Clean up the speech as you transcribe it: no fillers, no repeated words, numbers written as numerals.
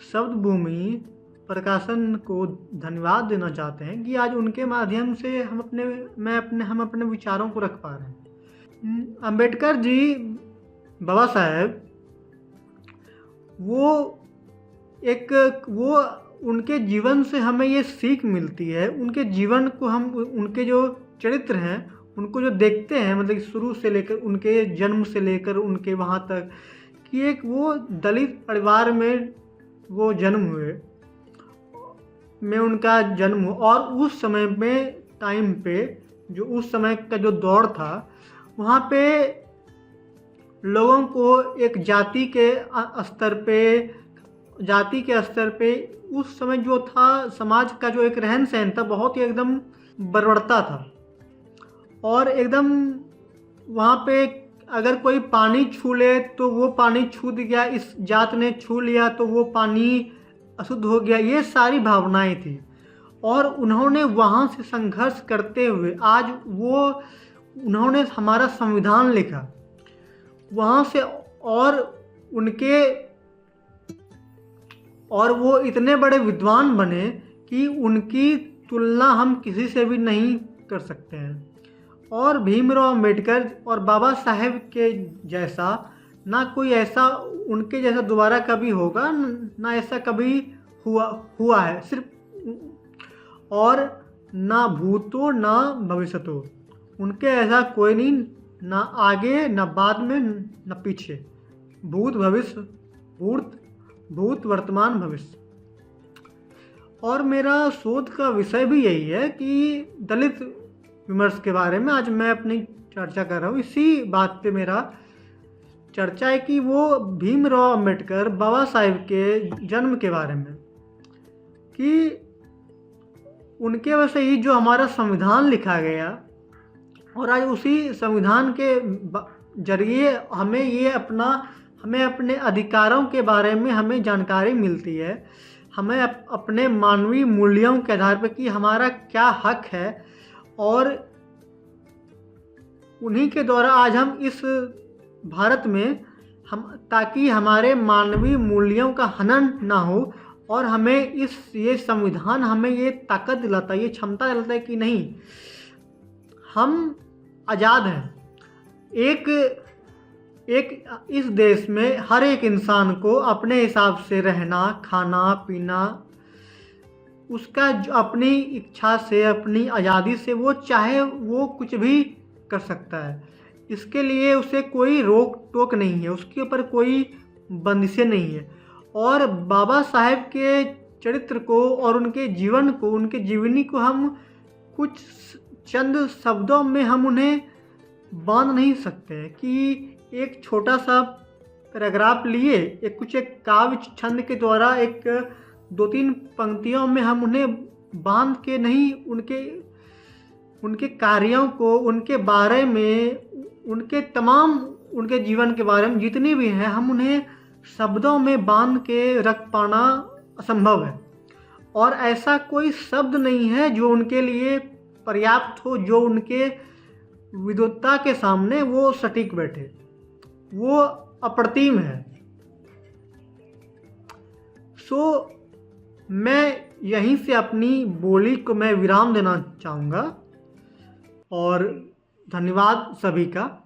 शब्द भूमि प्रकाशन को धन्यवाद देना चाहते हैं कि आज उनके माध्यम से हम अपने विचारों को रख पा रहे हैं। अंबेडकर जी, बाबा साहेब, वो उनके जीवन से हमें ये सीख मिलती है। उनके जीवन को हम उनके जो चरित्र हैं उनको जो देखते हैं, मतलब शुरू से लेकर उनके जन्म से लेकर उनके वहाँ तक कि एक वो दलित परिवार में वो जन्म हुए, में उनका जन्म हुआ और उस समय में टाइम पे जो उस समय का जो दौर था वहाँ पे लोगों को एक जाति के स्तर पे उस समय जो था समाज का जो एक रहन सहन था बहुत ही एकदम बर्बरता था। और एकदम वहाँ पे अगर कोई पानी छू ले तो वो पानी छू गया, इस जात ने छू लिया तो वो पानी अशुद्ध हो गया, ये सारी भावनाएं थी। और उन्होंने वहाँ से संघर्ष करते हुए आज उन्होंने हमारा संविधान लिखा वहाँ से, और वो इतने बड़े विद्वान बने कि उनकी तुलना हम किसी से भी नहीं कर सकते हैं। और भीमराव अम्बेडकर और बाबा साहेब के जैसा ना कोई ऐसा उनके जैसा दोबारा कभी होगा, ना ऐसा कभी हुआ है सिर्फ, और ना भूतो ना भविष्यतो, उनके ऐसा कोई नहीं, ना आगे ना बाद में ना पीछे, भूत वर्तमान भविष्य। और मेरा शोध का विषय भी यही है कि दलित विमर्श के बारे में आज मैं अपनी चर्चा कर रहा हूँ। इसी बात पे मेरा चर्चा है कि वो भीमराव अम्बेडकर बाबा साहेब के जन्म के बारे में, कि उनके वजह से ही जो हमारा संविधान लिखा गया और आज उसी संविधान के जरिए हमें अपने अधिकारों के बारे में हमें जानकारी मिलती है, हमें अपने मानवीय मूल्यों के आधार पर कि हमारा क्या हक है, और उन्हीं के द्वारा आज हम इस भारत में ताकि हमारे मानवीय मूल्यों का हनन ना हो, और हमें ये संविधान हमें ये ताकत दिलाता है, ये क्षमता दिलाता है कि नहीं, हम आज़ाद हैं। इस देश में हर एक इंसान को अपने हिसाब से रहना, खाना पीना, उसका जो अपनी इच्छा से, अपनी आज़ादी से वो चाहे वो कुछ भी कर सकता है। इसके लिए उसे कोई रोक टोक नहीं है, उसके ऊपर कोई बंदिशें नहीं है। और बाबा साहेब के चरित्र को और उनके जीवन को, उनके जीवनी को हम कुछ चंद शब्दों में हम उन्हें बांध नहीं सकते कि एक छोटा सा पैराग्राफ लिए एक काव्य छंद के द्वारा एक 2-3 पंक्तियों में हम उन्हें बांध के नहीं, उनके कार्यों को, उनके बारे में, उनके जीवन के बारे में जितनी भी हैं हम उन्हें शब्दों में बांध के रख पाना असंभव है। और ऐसा कोई शब्द नहीं है जो उनके लिए पर्याप्त हो, जो उनके विद्वत्ता के सामने वो सटीक बैठे, वो अप्रतिम है। मैं यहीं से अपनी बोली को मैं विराम देना चाहूँगा और धन्यवाद सभी का।